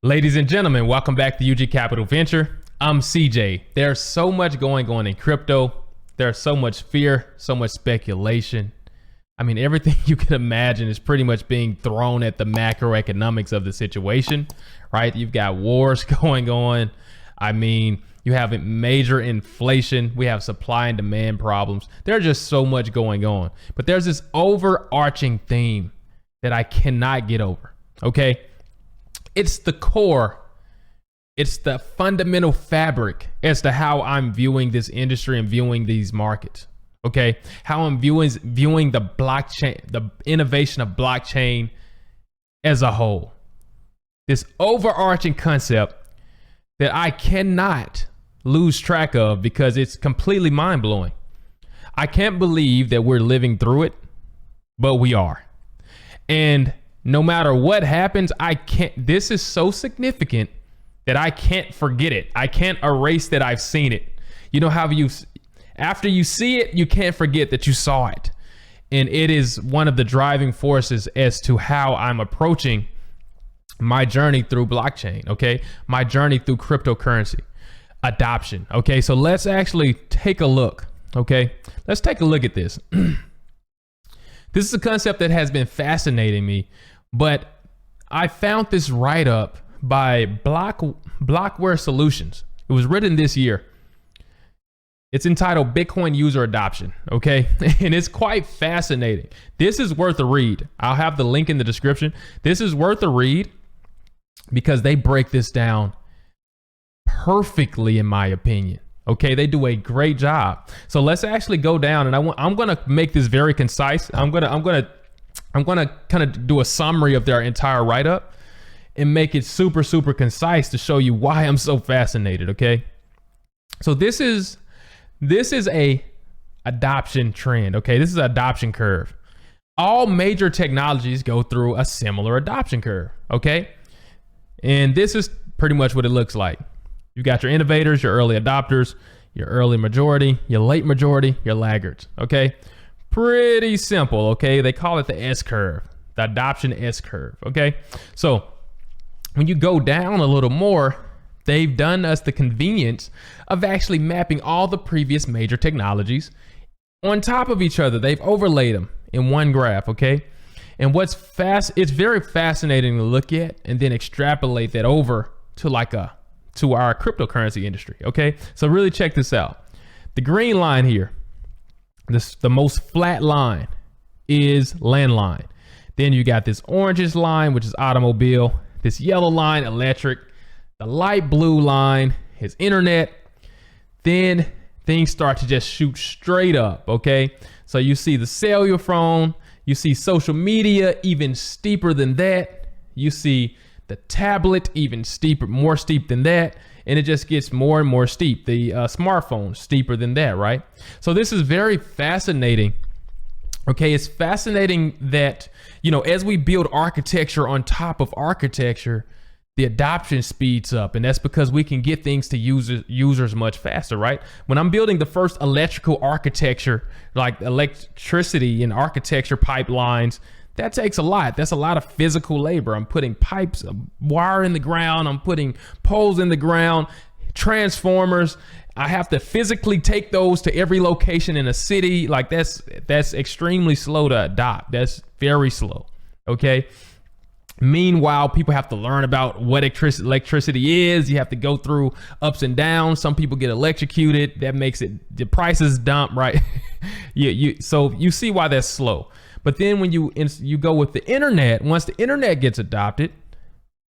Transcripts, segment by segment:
Ladies and gentlemen, welcome back to UG Capital Venture. I'm CJ. There's so much going on in crypto. There's so much fear, so much speculation. I mean, everything you can imagine is pretty much being thrown at the macroeconomics of the situation, right? You've got wars going on. I mean, you have major inflation. We have supply and demand problems. There's just so much going on. But there's this overarching theme that I cannot get over, okay? It's the core. It's the fundamental fabric as to how I'm viewing this industry and viewing these markets. Okay, how I'm viewing the blockchain, the innovation of blockchain as a whole. This overarching concept that I cannot lose track of because it's completely mind-blowing. I can't believe that we're living through it, but we are. And no matter what happens, this is so significant that I can't forget it. I can't erase that I've seen it. You know how after you see it, you can't forget that you saw it. And it is one of the driving forces as to how I'm approaching my journey through blockchain, okay? My journey through cryptocurrency adoption, okay? So let's actually take a look, okay? Let's take a look at this. This is a concept that has been fascinating me, but I found this write-up by Blockware Solutions. It was written this year. It's entitled Bitcoin User Adoption, okay? And it's quite fascinating. This is worth a read. I'll have the link in the description. This is worth a read because they break this down perfectly, in my opinion. Okay, they do a great job. So let's actually go down, and I'm gonna make this very concise. I'm gonna kind of do a summary of their entire write-up and make it super concise to show you why I'm so fascinated. Okay, so this is a adoption trend. Okay, this is an adoption curve. All major technologies go through a similar adoption curve. Okay, and this is pretty much what it looks like. You got your innovators, your early adopters, your early majority, your late majority, your laggards. Okay, pretty simple. Okay, they call it the S curve, the adoption S curve. Okay, so when you go down a little more, they've done us the convenience of actually mapping all the previous major technologies on top of each other. They've overlaid them in one graph. Okay, and it's very fascinating to look at and then extrapolate that over to our cryptocurrency industry. Okay, so really check this out. The green line here, the most flat line, is landline. Then you got this orangish line, which is automobile. This yellow line, electric. The light blue line is internet. Then things start to just shoot straight up. Okay, so you see the cellular phone, you see social media, even steeper than that. You see the tablet, even steeper, more steep than that. And it just gets more and more steep. The smartphone, steeper than that, right? So this is very fascinating. Okay, it's fascinating that, you know, as we build architecture on top of architecture, the adoption speeds up. And that's because we can get things to users much faster, right? When I'm building the first electrical architecture, like electricity and architecture pipelines, that takes a lot. That's a lot of physical labor. I'm putting pipes, wire in the ground. I'm putting poles in the ground, transformers. I have to physically take those to every location in a city. Like that's extremely slow to adopt. That's very slow. Okay. Meanwhile, people have to learn about what electricity is. You have to go through ups and downs. Some people get electrocuted. That makes the prices dump, right? So you see why that's slow. But then when you go with the internet, once the internet gets adopted,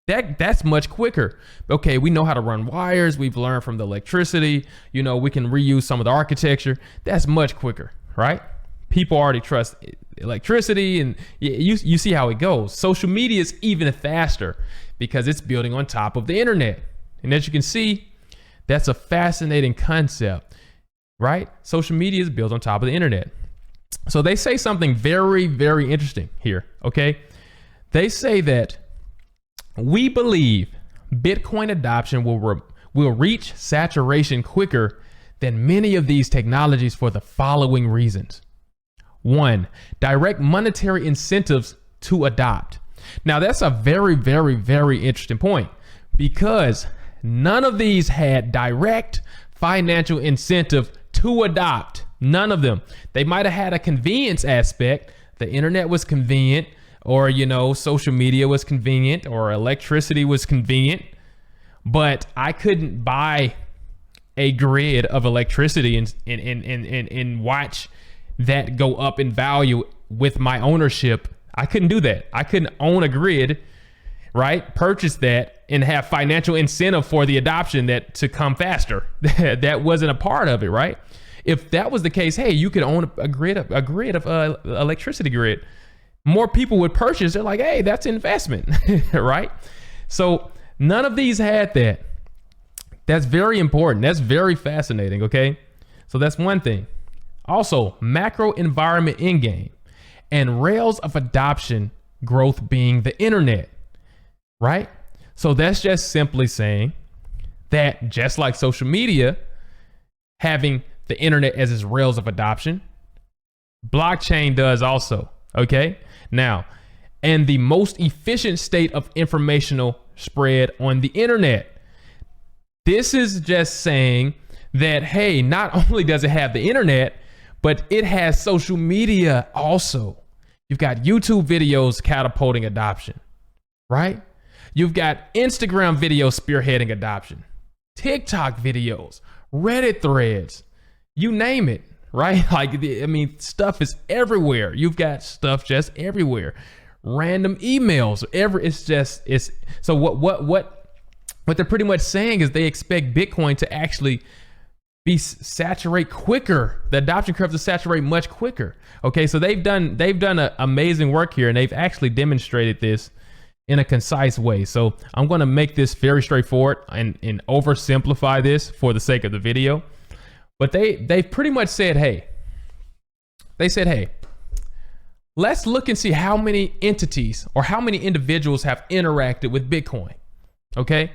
that's much quicker. Okay, we know how to run wires. We've learned from the electricity. You know, we can reuse some of the architecture. That's much quicker, right? People already trust electricity, and you see how it goes. Social media is even faster because it's building on top of the internet. And as you can see, that's a fascinating concept, right? Social media is built on top of the internet. So they say something very interesting here, okay? They say that we believe Bitcoin adoption will reach saturation quicker than many of these technologies for the following reasons. 1, direct monetary incentives to adopt. Now that's a very interesting point. because none of these had direct financial incentive to adopt. None of them. They might have had a convenience aspect. The internet was convenient, or, social media was convenient, or electricity was convenient, but I couldn't buy a grid of electricity and watch that go up in value with my ownership. I couldn't do that. I couldn't own a grid, right? Purchase that and have financial incentive for the adoption to come faster. That wasn't a part of it, right? If that was the case, hey, you could own a grid of electricity grid. More people would purchase. They're like, hey, that's investment, right? So none of these had that. That's very important. That's very fascinating, okay? So that's one thing. Also, macro environment in-game and rails of adoption growth being the internet, right? So that's just simply saying that just like social media having the internet as its rails of adoption, blockchain does also, okay? Now, and the most efficient state of informational spread on the internet. This is just saying that, hey, not only does it have the internet, but it has social media also. You've got YouTube videos catapulting adoption, right? You've got Instagram videos spearheading adoption, TikTok videos, Reddit threads, you name it, right? Like, stuff is everywhere. You've got stuff just everywhere. Random emails, so what they're pretty much saying is they expect Bitcoin to actually saturate quicker. The adoption curve to saturate much quicker. Okay, so they've done amazing work here, and they've actually demonstrated this in a concise way. So I'm going to make this very straightforward and oversimplify this for the sake of the video. But they've pretty much said, hey, let's look and see how many entities or how many individuals have interacted with Bitcoin. Okay,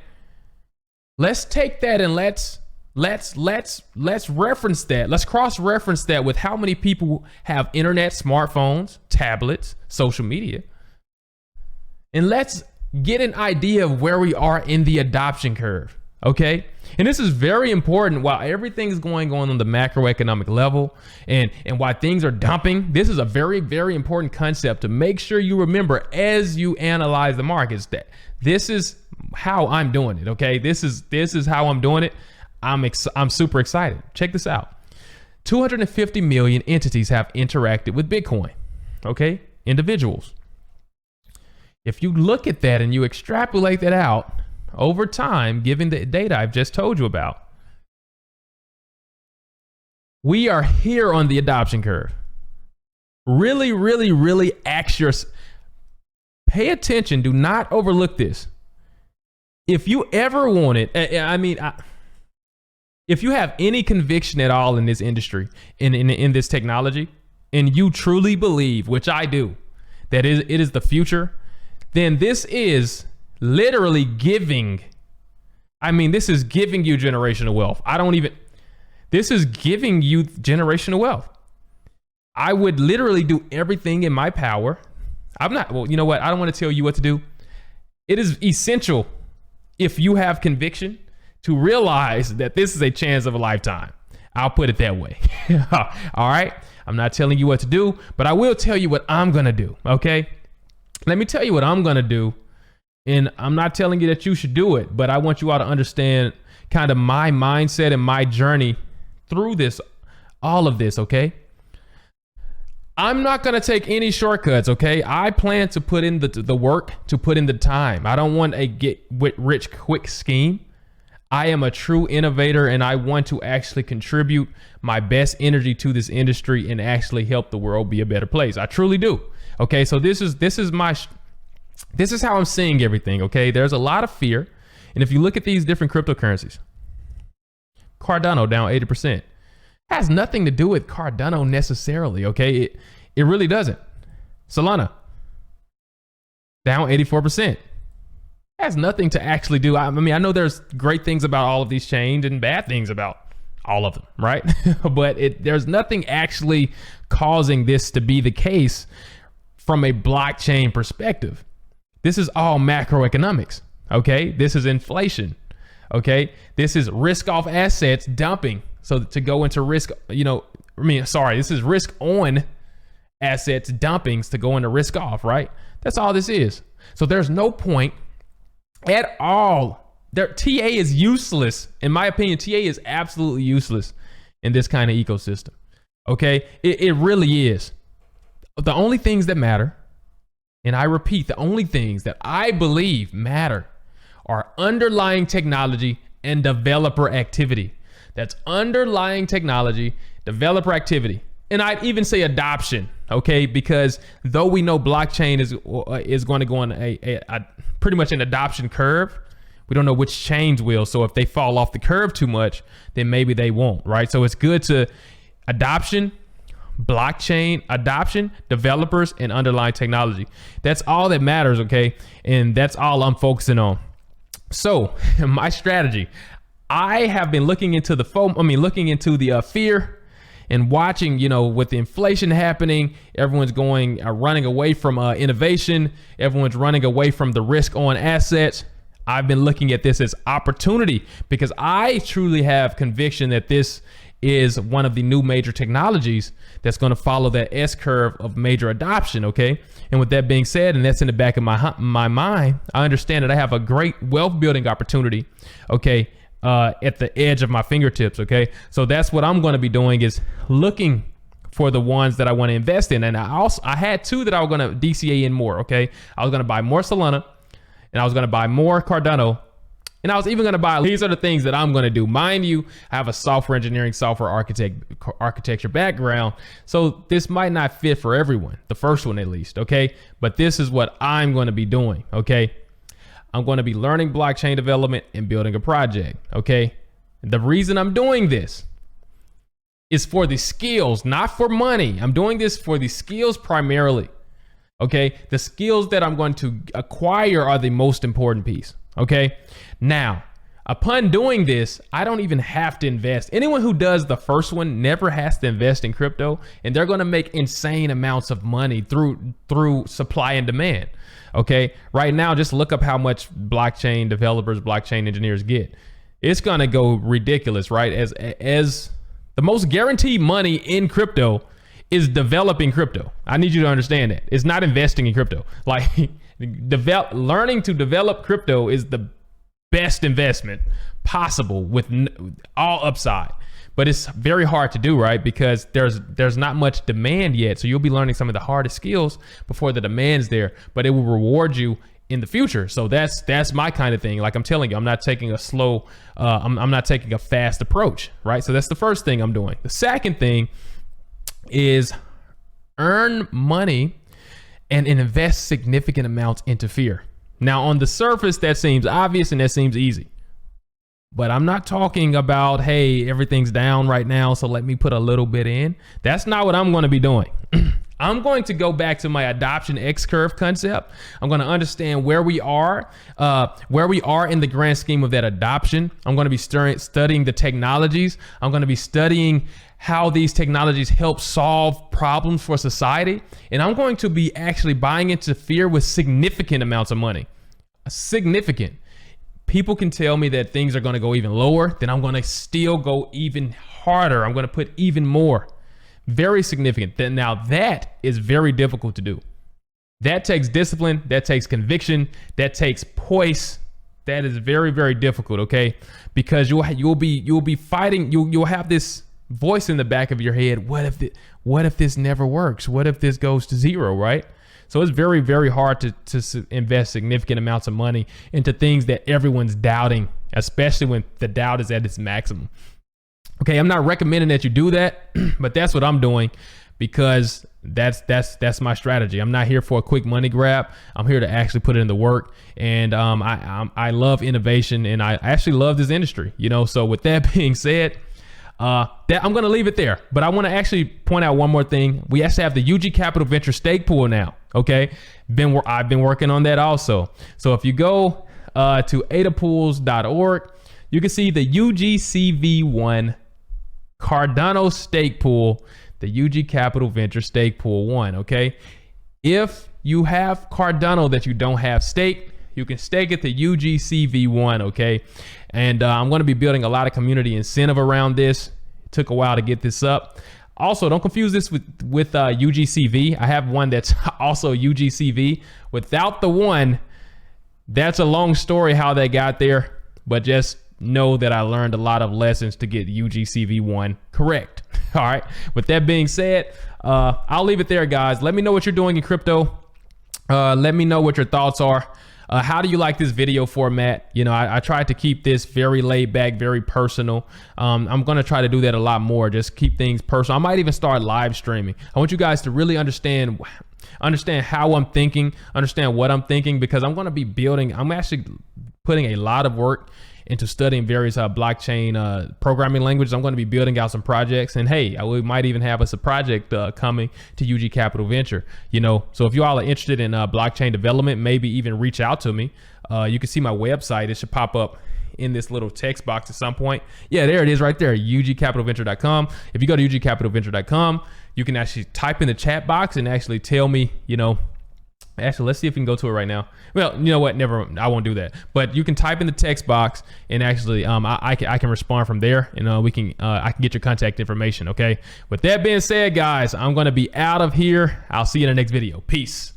let's take that and let's reference that. Let's cross-reference that with how many people have internet, smartphones, tablets, social media. And let's get an idea of where we are in the adoption curve, okay? And this is very important while everything's going on the macroeconomic level and why things are dumping. This is a very, very important concept to make sure you remember as you analyze the markets, that this is how I'm doing it, okay? This is how I'm doing it. I'm super excited. Check this out. 250 million entities have interacted with Bitcoin, okay? Individuals. If you look at that and you extrapolate that out over time, given the data I've just told you about, we are here on the adoption curve. Really, really, really pay attention. Do not overlook this. If you ever want it, if you have any conviction at all in this industry, in this technology, and you truly believe, which I do, that it is the future, then this is literally giving. This is giving you generational wealth. This is giving you generational wealth. I would literally do everything in my power. You know what? I don't want to tell you what to do. It is essential, if you have conviction, to realize that this is a chance of a lifetime. I'll put it that way. All right. I'm not telling you what to do, but I will tell you what I'm going to do. Okay. Let me tell you what I'm going to do. And I'm not telling you that you should do it, but I want you all to understand kind of my mindset and my journey through all of this. Okay. I'm not going to take any shortcuts. Okay. I plan to put in the work, to put in the time. I don't want a get rich quick scheme. I am a true innovator, and I want to actually contribute my best energy to this industry and actually help the world be a better place. I truly do. Okay, so this is how I'm seeing everything. Okay, there's a lot of fear, and if you look at these different cryptocurrencies, Cardano down 80%, has nothing to do with Cardano necessarily. Okay, it really doesn't. Solana down 84%. Has nothing to actually do. I know there's great things about all of these chains and bad things about all of them, right? But there's nothing actually causing this to be the case from a blockchain perspective. This is all macroeconomics. Okay, this is inflation. Okay, this is risk off assets dumping. So to go into risk, this is risk on assets dumpings to go into risk off, right? That's all this is. So there's no point at all. TA is useless. In my opinion, TA is absolutely useless in this kind of ecosystem. Okay, it really is. The only things that matter, and I repeat, the only things that I believe matter are underlying technology and developer activity. That's underlying technology, developer activity. And I'd even say adoption, okay? Because though we know blockchain is going to go on a pretty much an adoption curve, we don't know which chains will. So if they fall off the curve too much, then maybe they won't, right? So it's good to adoption, blockchain adoption, developers, and underlying technology. That's all that matters, okay? And that's all I'm focusing on. So my strategy, I have been looking into the fear and watching, with the inflation happening, everyone's running away from innovation. Everyone's running away from the risk on assets. I've been looking at this as opportunity because I truly have conviction that this is one of the new major technologies that's going to follow that S curve of major adoption. Okay. And with that being said, and that's in the back of my mind, I understand that I have a great wealth building opportunity. Okay. At the edge of my fingertips. Okay. So that's what I'm going to be doing, is looking for the ones that I want to invest in. And I had two that I was going to DCA in more. Okay. I was going to buy more Solana, and I was going to buy more Cardano. And I was even going to buy, these are the things that I'm going to do. Mind you, I have a software engineering, software architecture background. So this might not fit for everyone, the first one at least, okay? But this is what I'm going to be doing, okay? I'm going to be learning blockchain development and building a project, okay? The reason I'm doing this is for the skills, not for money. I'm doing this for the skills primarily, okay? The skills that I'm going to acquire are the most important piece. Okay. Now, upon doing this, I don't even have to invest. Anyone who does the first one never has to invest in crypto, and they're going to make insane amounts of money through supply and demand. Okay. Right now, just look up how much blockchain developers, blockchain engineers get. It's going to go ridiculous, right? As the most guaranteed money in crypto is developing crypto. I need you to understand that. It's not investing in crypto. Like, learning to develop crypto is the best investment possible with all upside, but it's very hard to do, right? Because there's not much demand yet. So you'll be learning some of the hardest skills before the demand's there, but it will reward you in the future. So that's my kind of thing. Like I'm telling you, I'm not taking a slow, I'm not taking a fast approach, right? So that's the first thing I'm doing. The second thing is earn money and invest significant amounts into fear. Now, on the surface, that seems obvious and that seems easy. But I'm not talking about, hey, everything's down right now, so let me put a little bit in. That's not what I'm going to be doing. I'm going to go back to my adoption X curve concept. I'm going to understand where we are in the grand scheme of that adoption. I'm going to be studying the technologies. I'm going to be studying how these technologies help solve problems for society. And I'm going to be actually buying into fear with significant amounts of money. Significant. People can tell me that things are going to go even lower, then I'm going to still go even harder. I'm going to put even more. Very significant. Now that is very difficult to do. That takes discipline. That takes conviction. That takes poise. That is very, very difficult. Okay, because you'll be fighting. You'll have this voice in the back of your head. What if this never works? What if this goes to zero? Right. So it's very, very hard to invest significant amounts of money into things that everyone's doubting, especially when the doubt is at its maximum. Okay, I'm not recommending that you do that, but that's what I'm doing because that's my strategy. I'm not here for a quick money grab. I'm here to actually put it in the work. And I love innovation, and I actually love this industry. So with that being said, that I'm going to leave it there, but I want to actually point out one more thing. We actually have the ugcapiralventure stake pool now. Okay. I've been working on that also. So if you go to adapools.org, you can see the UGCV1 Cardano stake pool, the ugcapiralventure stake pool 1. Okay. If you have Cardano that you don't have staked, You can stake it to UGCV1, okay? And I'm going to be building a lot of community incentive around this. It took a while to get this up. Also, don't confuse this with UGCV. I have one that's also UGCV. Without the one, that's a long story how they got there, but just know that I learned a lot of lessons to get UGCV1 correct. All right. With that being said, I'll leave it there, guys. Let me know what you're doing in crypto. Let me know what your thoughts are. How do you like this video format? You know, I tried to keep this very laid back, very personal. I'm going to try to do that a lot more. Just keep things personal. I might even start live streaming. I want you guys to really understand how I'm thinking, understand what I'm thinking, because I'm going to be building, I'm actually putting a lot of work into studying various blockchain programming languages. I'm going to be building out some projects, and hey, we might even have us a project coming to UG Capital Venture. You know, so if you all are interested in blockchain development, maybe even reach out to me. You can see my website. It should pop up in this little text box at some point. Yeah, there it is right there, ugcapitalventure.com. If you go to ugcapitalventure.com, you can actually type in the chat box and actually tell me, you know, actually, let's see if we can go to it right now. Well, you know what? Never. I won't do that. But you can type in the text box, and actually, I can respond from there, and I can get your contact information. Okay. With that being said, guys, I'm gonna be out of here. I'll see you in the next video. Peace.